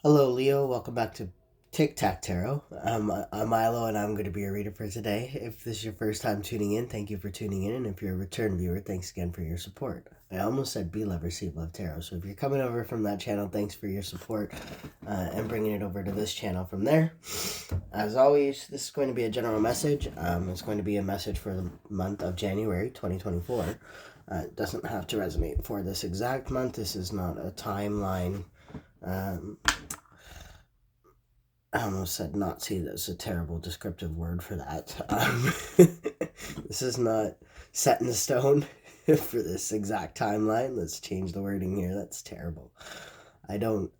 Hello, Leo. Welcome back to Tic Tac Tarot. I'm Milo, and I'm going to be your reader for today. If this is your first time tuning in, thank you for tuning in. And if you're a return viewer, thanks again for your support. I almost said Be Love, Receive Love Tarot. So if you're coming over from that channel, thanks for your support and bringing it over to this channel from there. As always, this is going to be a general message. It's going to be a message for the month of January 2024. It doesn't have to resonate for this exact month. This is not a timeline. I almost said Nazi. That's a terrible descriptive word for that. This is not set in stone for this exact timeline. Let's change the wording here. That's terrible. I don't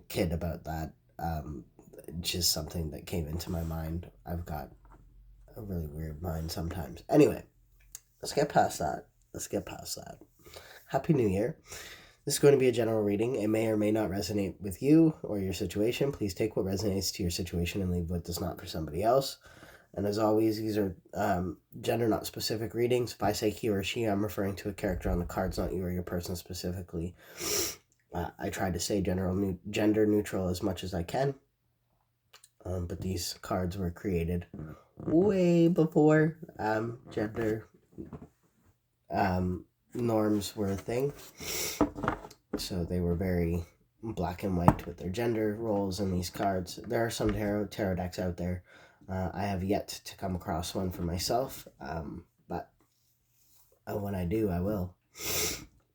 kid about that. Just something that came into my mind. I've got a really weird mind sometimes. Anyway, let's get past that. Happy New Year. This is going to be a general reading. It may or may not resonate with you or your situation. Please take what resonates to your situation and leave what does not for somebody else. And as always, these are gender not specific readings. If I say he or she, I'm referring to a character on the cards, not you or your person specifically. I try to say gender neutral as much as I can. But these cards were created way before gender norms were a thing. So they were very black and white with their gender roles in these cards. There are some tarot decks out there. I have yet to come across one for myself, but when I do, I will,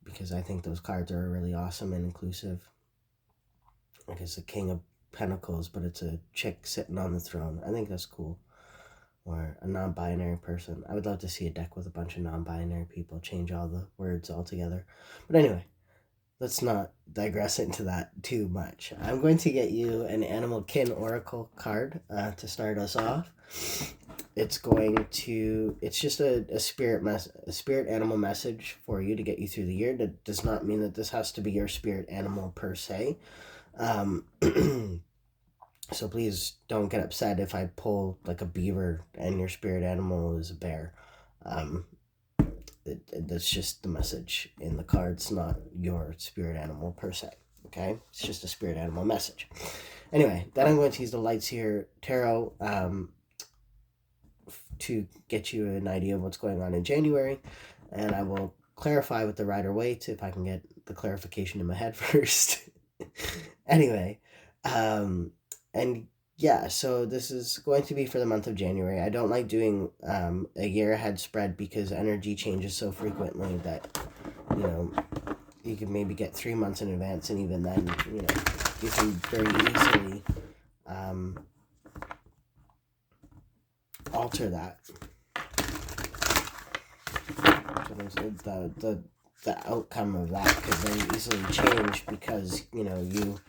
because I think those cards are really awesome and inclusive. Like it's a King of Pentacles, but it's a chick sitting on the throne. I think that's cool. Or a non-binary person. I would love to see a deck with a bunch of non-binary people, change all the words altogether. But anyway, let's not digress into that too much. I'm going to get you an Animal Kin Oracle card to start us off. It's just a spirit animal message for you to get you through the year. That does not mean that this has to be your spirit animal per se. So please don't get upset if I pull like a beaver and your spirit animal is a bear. That's just the message in the cards, not your spirit animal per se. Okay? It's just a spirit animal message. Anyway, then I'm going to use the Lightseer Tarot to get you an idea of what's going on in January. And I will clarify with the Rider-Waite if I can get the clarification in my head first. Anyway, and yeah, so this is going to be for the month of January. I don't like doing a year ahead spread because energy changes so frequently that, you can maybe get 3 months in advance, and even then, you can very easily alter that. So the outcome of that could very easily change because, you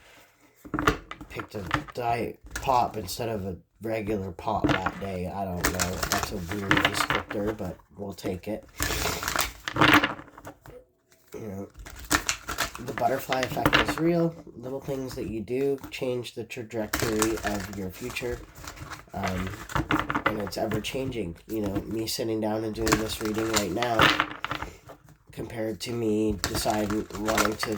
picked a diet pop instead of a regular pop that day. I don't know. That's a weird descriptor, but we'll take it. The butterfly effect is real. Little things that you do change the trajectory of your future. And it's ever changing. Me sitting down and doing this reading right now compared to me deciding wanting to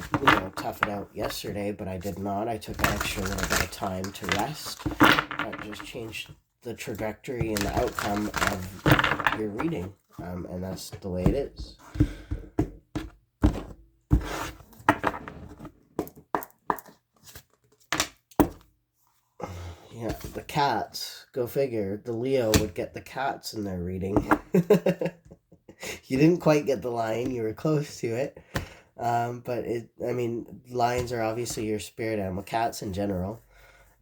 tough it out yesterday, but I did not. I took an extra little bit of time to rest. That just changed the trajectory and the outcome of your reading, and that's the way it is. Yeah, the cats, go figure, the Leo would get the cats in their reading. You didn't quite get the lion, you were close to it. But lions are obviously your spirit animal, cats in general.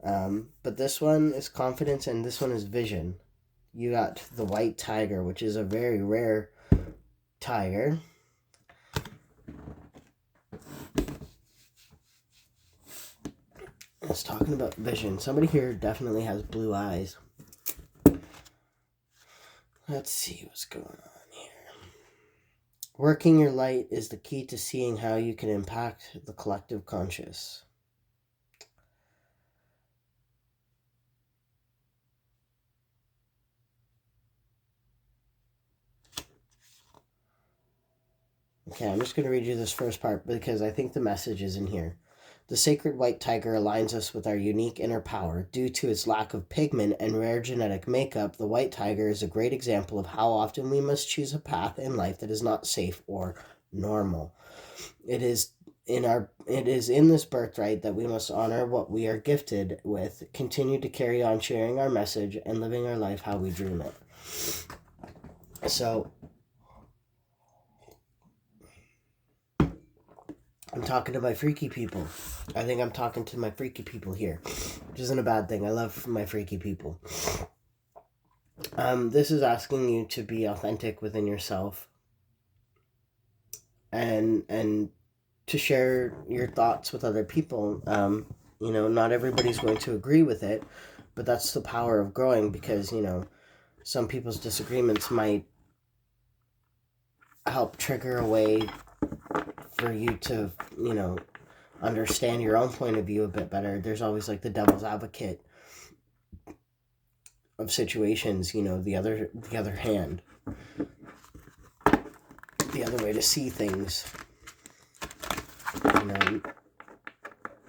But this one is confidence and this one is vision. You got the white tiger, which is a very rare tiger. I was talking about vision. Somebody here definitely has blue eyes. Let's see what's going on here. Working your light is the key to seeing how you can impact the collective conscious. Okay, I'm just going to read you this first part because I think the message is in here. The sacred white tiger aligns us with our unique inner power. Due to its lack of pigment and rare genetic makeup, the white tiger is a great example of how often we must choose a path in life that is not safe or normal. It is in this birthright that we must honor what we are gifted with, continue to carry on sharing our message, and living our life how we dream it. So I'm talking to my freaky people. I think I'm talking to my freaky people here, which isn't a bad thing. I love my freaky people. This is asking you to be authentic within yourself, and to share your thoughts with other people. Not everybody's going to agree with it, but that's the power of growing, because some people's disagreements might help trigger a way for you to understand your own point of view a bit better. There's always like the devil's advocate of situations, the other hand, the other way to see things.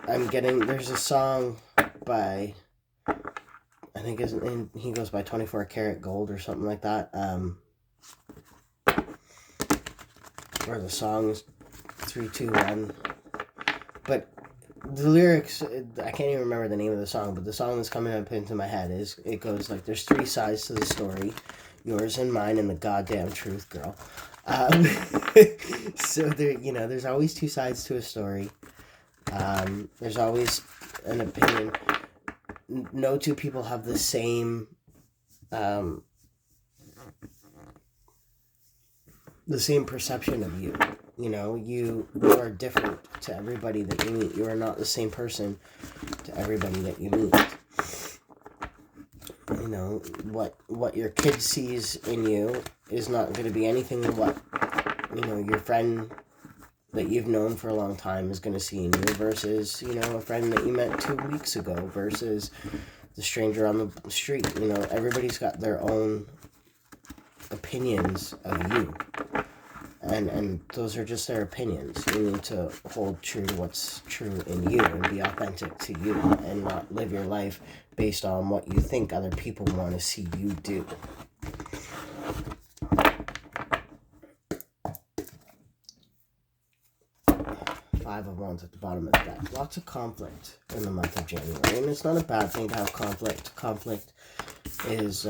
There's a song by, I think he goes by 24 Karat Gold or something like that, where the song is 3, 2, 1, but the lyrics, I can't even remember the name of the song, but the song that's coming up into my head it goes like, there's 3 sides to the story, yours and mine and the goddamn truth, girl. So there's always 2 sides to a story. There's always an opinion. No 2 people have the same perception of you. You are different to everybody that you meet. You are not the same person to everybody that you meet. What your kid sees in you is not going to be anything what your friend that you've known for a long time is going to see in you, versus a friend that you met 2 weeks ago, versus the stranger on the street. Everybody's got their own opinions of you, and those are just their opinions. You need to hold true to what's true in you and be authentic to you, and not live your life based on what you think other people want to see you do. Five of Wands at the bottom of the deck. Lots of conflict in the month of January, and it's not a bad thing to have conflict. Conflict is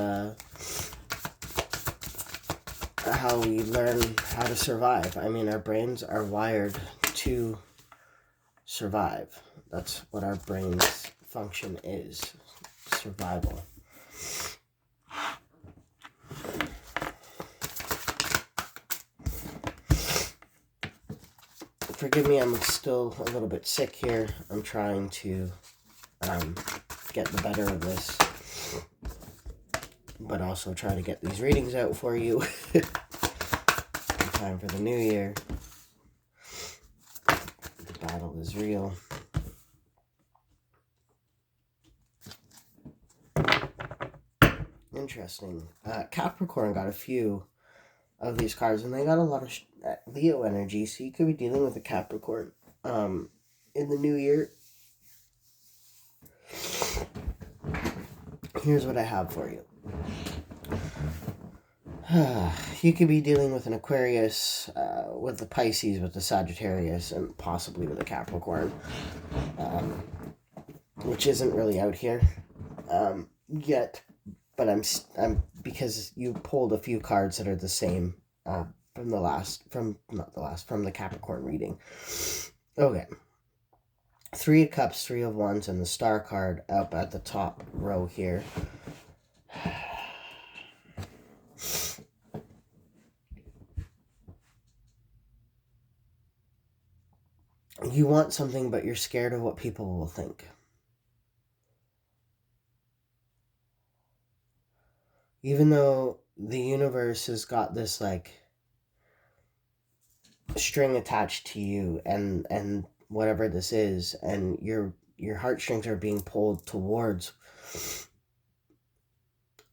how we learn how to survive. I mean, our brains are wired to survive. That's what our brain's function is, survival. Forgive me, I'm still a little bit sick here. I'm trying to get the better of this, but also try to get these readings out for you in time for the new year. The battle is real. Interesting. Capricorn got a few of these cards, and they got a lot of Leo energy, so you could be dealing with a Capricorn in the new year. Here's what I have for you. You could be dealing with an Aquarius, with the Pisces, with the Sagittarius, and possibly with a Capricorn, which isn't really out here yet. But I'm because you pulled a few cards that are the same from the Capricorn reading. Okay. 3 of Cups, 3 of Wands, and the Star card up at the top row here. You want something, but you're scared of what people will think. Even though the universe has got this like string attached to you, and whatever this is, and your heartstrings are being pulled towards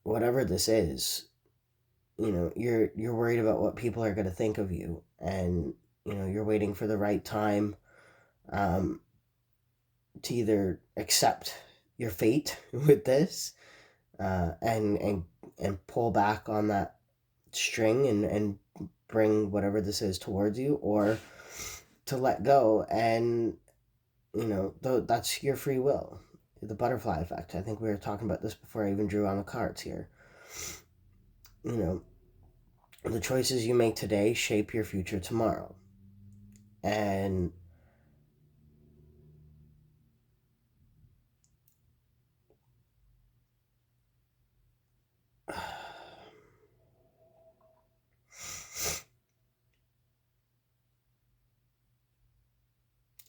whatever this is, you're worried about what people are going to think of you, and you're waiting for the right time. to either accept your fate with this, and pull back on that string and bring whatever this is towards you, or to let go. And that's your free will. The butterfly effect. I think we were talking about this before I even drew on the cards here. The choices you make today shape your future tomorrow. And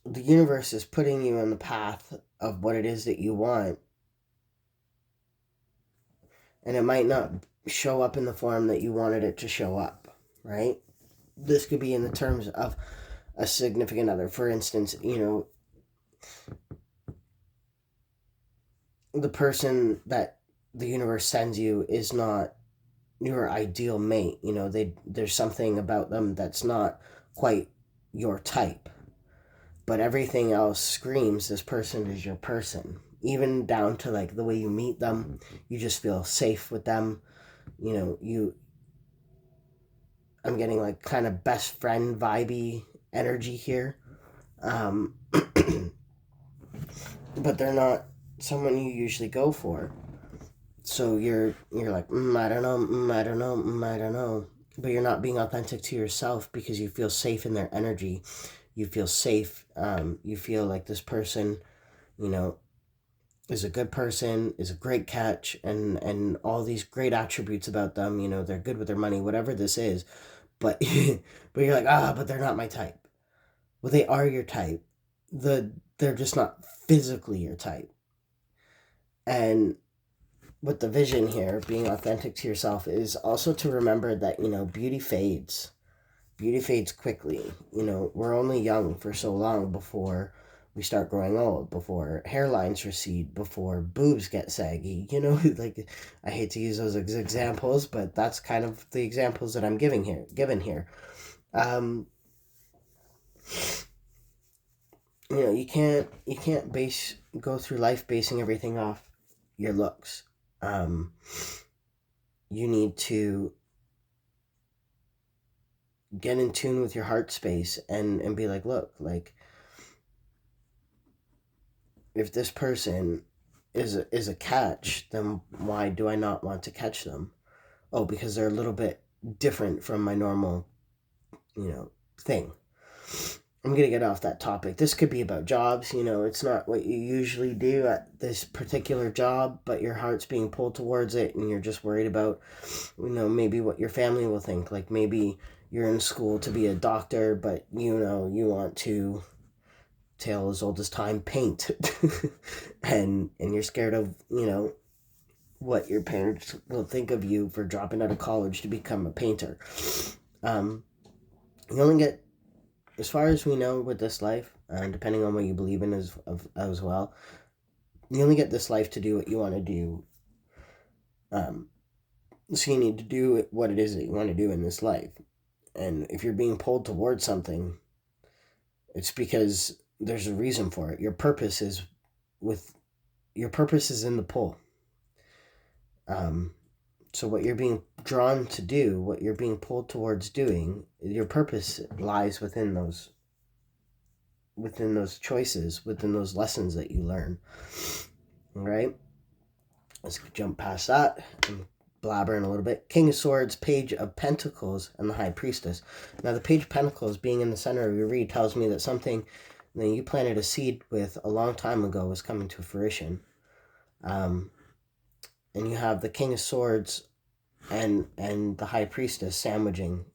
the universe is putting you on the path of what it is that you want, and it might not show up in the form that you wanted it to show up, right? This could be in the terms of a significant other. For instance, the person that the universe sends you is not your ideal mate. There's something about them that's not quite your type, but everything else screams this person is your person. Even down to like the way you meet them, you just feel safe with them. I'm getting like kind of best friend vibey energy here. But they're not someone you usually go for. So you're like, I don't know, I don't know, I don't know. But you're not being authentic to yourself because you feel safe in their energy. You feel safe. You feel like this person, is a good person, is a great catch, and all these great attributes about them. They're good with their money, whatever this is. But but you're like, but they're not my type. Well, they are your type. They're just not physically your type. And with the vision here, being authentic to yourself is also to remember that, beauty fades. Beauty fades quickly. We're only young for so long before we start growing old, before hairlines recede, before boobs get saggy. Like, I hate to use those as examples, but that's kind of the examples that I'm given here. You can't go through life basing everything off your looks. You need to get in tune with your heart space and be like, look, like, if this person is a catch, then why do I not want to catch them? Oh, because they're a little bit different from my normal, thing. I'm going to get off that topic. This could be about jobs. It's not what you usually do at this particular job, but your heart's being pulled towards it and you're just worried about, maybe what your family will think. Like, maybe you're in school to be a doctor, but, you want to, tale as old as time, paint. and you're scared of, what your parents will think of you for dropping out of college to become a painter. You only get, as far as we know with this life, and depending on what you believe in as well, you only get this life to do what you want to do. So you need to do what it is that you want to do in this life. And if you're being pulled towards something, it's because there's a reason for it. Your purpose is in the pull. So what you're being drawn to do, what you're being pulled towards doing, your purpose lies within those choices, within those lessons that you learn. All right? Let's jump past that. I'm blabbering a little bit. King of Swords, Page of Pentacles, and the High Priestess. Now, the Page of Pentacles being in the center of your read tells me that something that you planted a seed with a long time ago is coming to fruition. And you have the King of Swords and the High Priestess sandwiching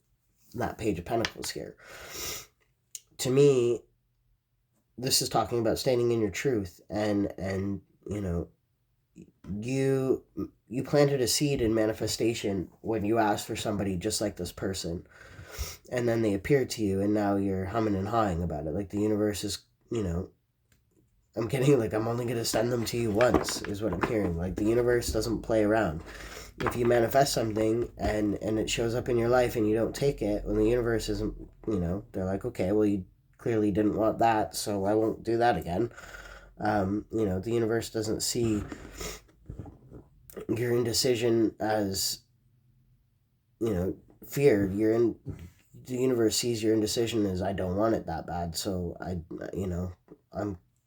that Page of Pentacles here. To me, this is talking about standing in your truth, and you planted a seed in manifestation when you asked for somebody just like this person, and then they appeared to you, and now you're humming and hawing about it. Like, the universe is, I'm getting like, I'm only going to send them to you once, is what I'm hearing. Like, the universe doesn't play around. If you manifest something and it shows up in your life and you don't take it, when the universe isn't, they're like, okay, well, you clearly didn't want that, so I won't do that again. The universe doesn't see your indecision as, fear. The universe sees your indecision as, I don't want it that bad, so I'm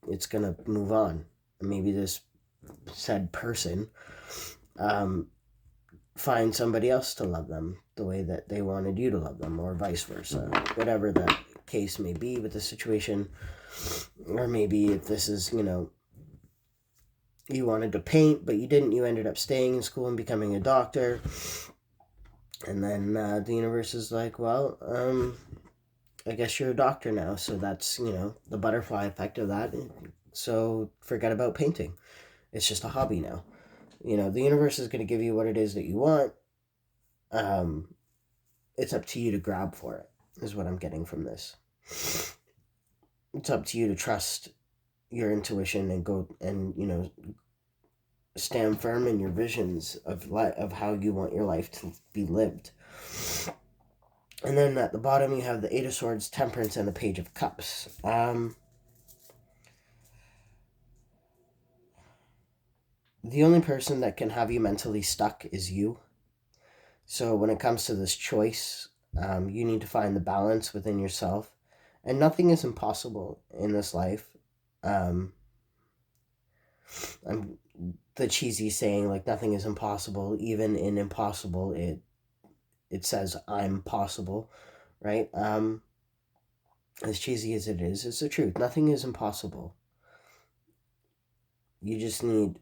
it's gonna move on. Maybe this said person find somebody else to love them the way that they wanted you to love them, or vice versa, whatever the case may be with the situation. Or maybe if this is, you wanted to paint but you didn't, you ended up staying in school and becoming a doctor, and then the universe is like, well, I guess you're a doctor now, so that's, the butterfly effect of that, so forget about painting. It's just a hobby now. The universe is going to give you what it is that you want. It's up to you to grab for it, is what I'm getting from this. It's up to you to trust your intuition and go and, stand firm in your visions of how you want your life to be lived. And then at the bottom, you have the Eight of Swords, Temperance, and the Page of Cups. The only person that can have you mentally stuck is you. So when it comes to this choice, you need to find the balance within yourself. And nothing is impossible in this life. I'm the cheesy saying, like, nothing is impossible. Even in impossible, it says, I'm possible, right? As cheesy as it is, it's the truth. Nothing is impossible. You just need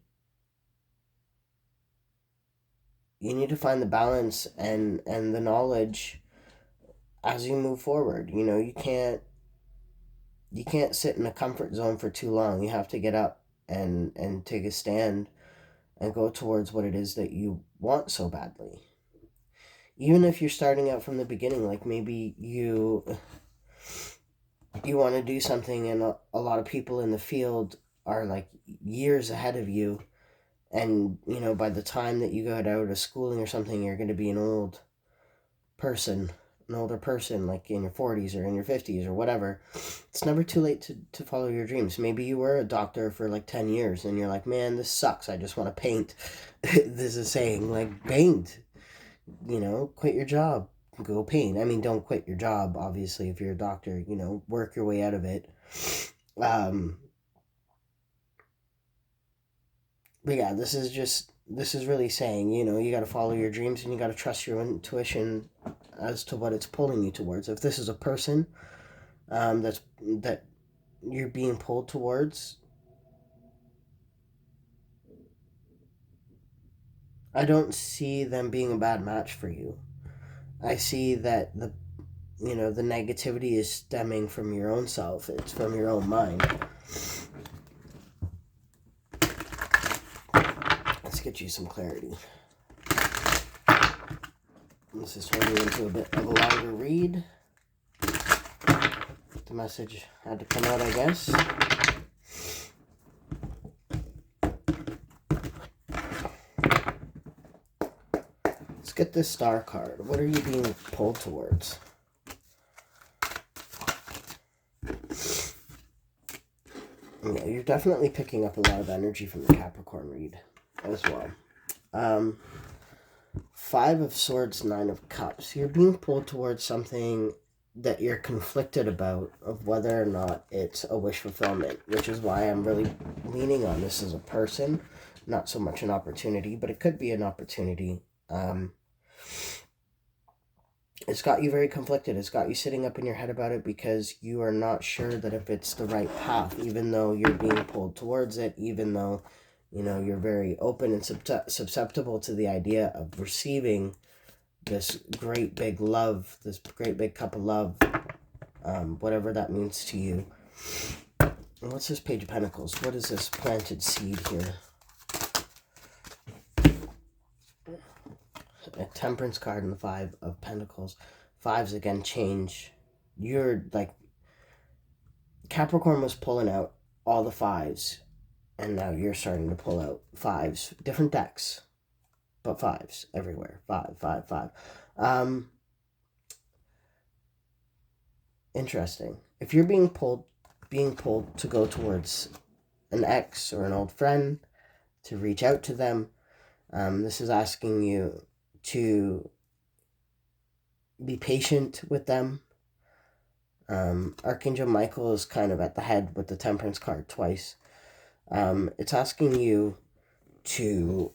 to find the balance and the knowledge as you move forward. You can't sit in a comfort zone for too long. You have to get up and take a stand and go towards what it is that you want so badly. Even if you're starting out from the beginning, like maybe you want to do something and a lot of people in the field are like years ahead of you, and by the time that you got out of schooling or something, you're going to be an older person, like in your 40s or in your 50s or whatever. It's never too late to follow your dreams. Maybe you were a doctor for like 10 years and you're like, man, this sucks, I just want to paint. This is saying, like, paint, quit your job, go paint. I mean, don't quit your job, obviously, if you're a doctor, work your way out of it. But yeah, this is really saying, you got to follow your dreams and you got to trust your intuition as to what it's pulling you towards. If this is a person that you're being pulled towards, I don't see them being a bad match for you. I see that the negativity is stemming from your own self. It's from your own mind. Let's get you some clarity. This is turning into a bit of a longer read. The message had to come out, I guess. Let's get this Star card. What are you being pulled towards? Yeah, you're definitely picking up a lot of energy from the Capricorn read as well. Five of Swords, Nine of Cups. You're being pulled towards something that you're conflicted about, of whether or not it's a wish fulfillment, which is why I'm really leaning on this as a person, not so much an opportunity, but it could be an opportunity. It's got you very conflicted. It's got you sitting up in your head about it because you are not sure that if it's the right path, even though you're being pulled towards it, even though, you're very open and susceptible to the idea of receiving this great big love, this great big cup of love, whatever that means to you. And what's this Page of Pentacles? What is this planted seed here? A Temperance card and the Five of Pentacles. Fives, again, change. You're like, Capricorn was pulling out all the fives, and now you're starting to pull out fives. Different decks, but fives everywhere. Five, five, five. Interesting. If you're being pulled to go towards an ex or an old friend, to reach out to them. This is asking you to be patient with them. Archangel Michael is kind of at the head with the Temperance card twice. It's asking you to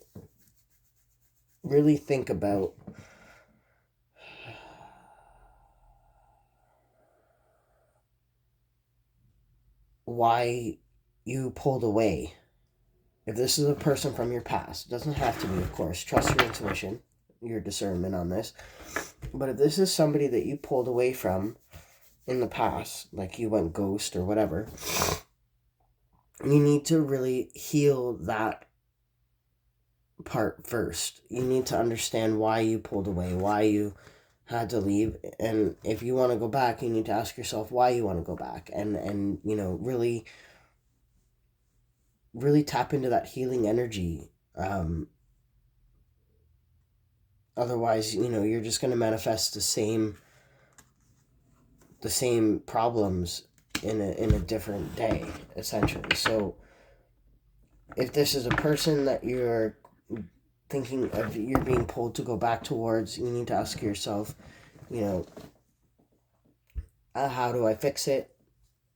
really think about why you pulled away. If this is a person from your past, it doesn't have to be, of course. Trust your intuition, your discernment on this. But if this is somebody that you pulled away from in the past, like you went ghost or whatever, you need to really heal that part first. You need to understand why you pulled away, why you had to leave. And if you want to go back, you need to ask yourself why you want to go back, and really tap into that healing energy. Otherwise, you're just going to manifest the same problems in a different day, essentially. So if this is a person that you're thinking of, you're being pulled to go back towards, you need to ask yourself, how do I fix it?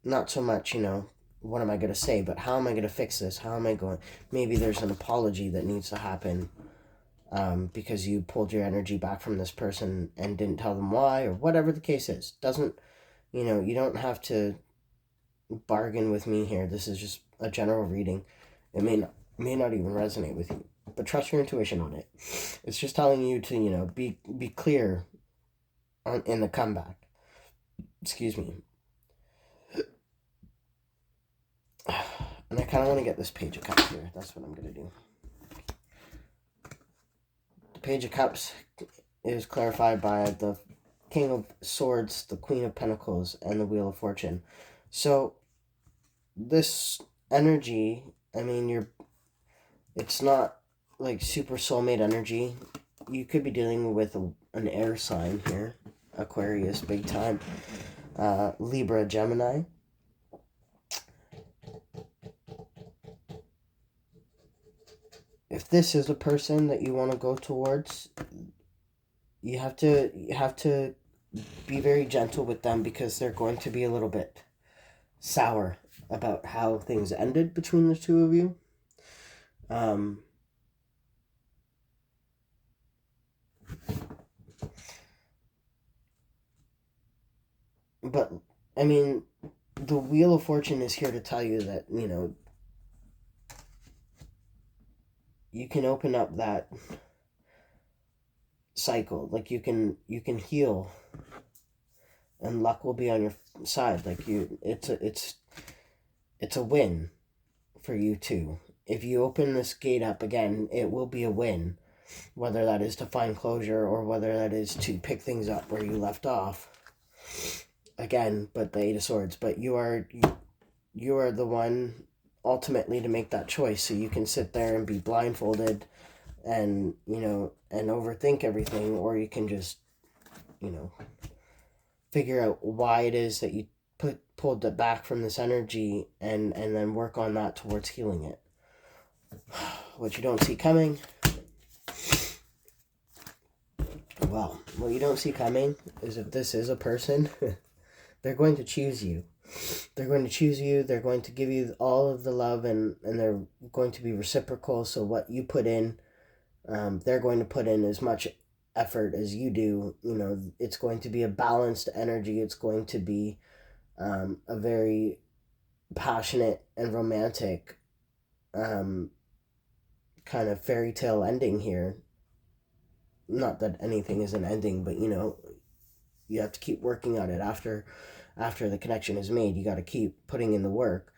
Not so much, what am I going to say, but how am I going to fix this? How am I going? Maybe there's an apology that needs to happen, because you pulled your energy back from this person and didn't tell them why, or whatever the case is. You don't have to bargain with me here. This is just a general reading. It may not even resonate with you, but trust your intuition on it. It's just telling you to, be clear in the comeback. Excuse me. And I kind of want to get this Page of Cups here. That's what I'm going to do. The Page of Cups is clarified by the King of Swords, the Queen of Pentacles, and the Wheel of Fortune. So this energy, it's not like super soulmate energy. You could be dealing with an air sign here. Aquarius, big time. Libra, Gemini. If this is a person that you want to go towards, you have to be very gentle with them, because they're going to be a little bit sour about how things ended between the two of you. But the Wheel of Fortune is here to tell you that, you can open up that cycle. Like you can heal, and luck will be on your side. Like it's a win for you too. If you open this gate up again, it will be a win, whether that is to find closure or whether that is to pick things up where you left off. Again, but the Eight of Swords. But you are the one ultimately to make that choice. So you can sit there and be blindfolded and overthink everything, or you can just figure out why it is that you pulled it back from this energy, and then work on that towards healing it. What you don't see coming, well, what you don't see coming is, if this is a person, they're going to choose you. They're going to choose you. They're going to give you all of the love, and they're going to be reciprocal. So what you put in, they're going to put in as much effort as you do. It's going to be a balanced energy. It's going to be a very passionate and romantic kind of fairy tale ending here. Not that anything is an ending, but you have to keep working on it after the connection is made. You got to keep putting in the work.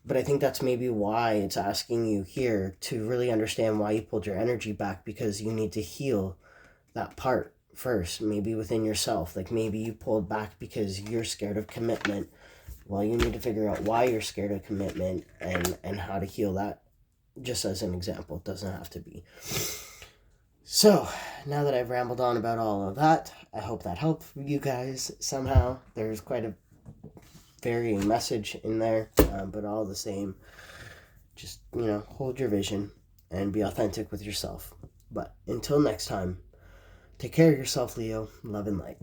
But I think that's maybe why it's asking you here to really understand why you pulled your energy back, because you need to heal that part first, maybe within yourself. Like maybe you pulled back because you're scared of commitment. Well, you need to figure out why you're scared of commitment and how to heal that, just as an example. It doesn't have to be. So, now that I've rambled on about all of that, I hope that helped you guys somehow. There's quite a varying message in there, but all the same. Just, hold your vision and be authentic with yourself. But until next time, take care of yourself, Leo. Love and light.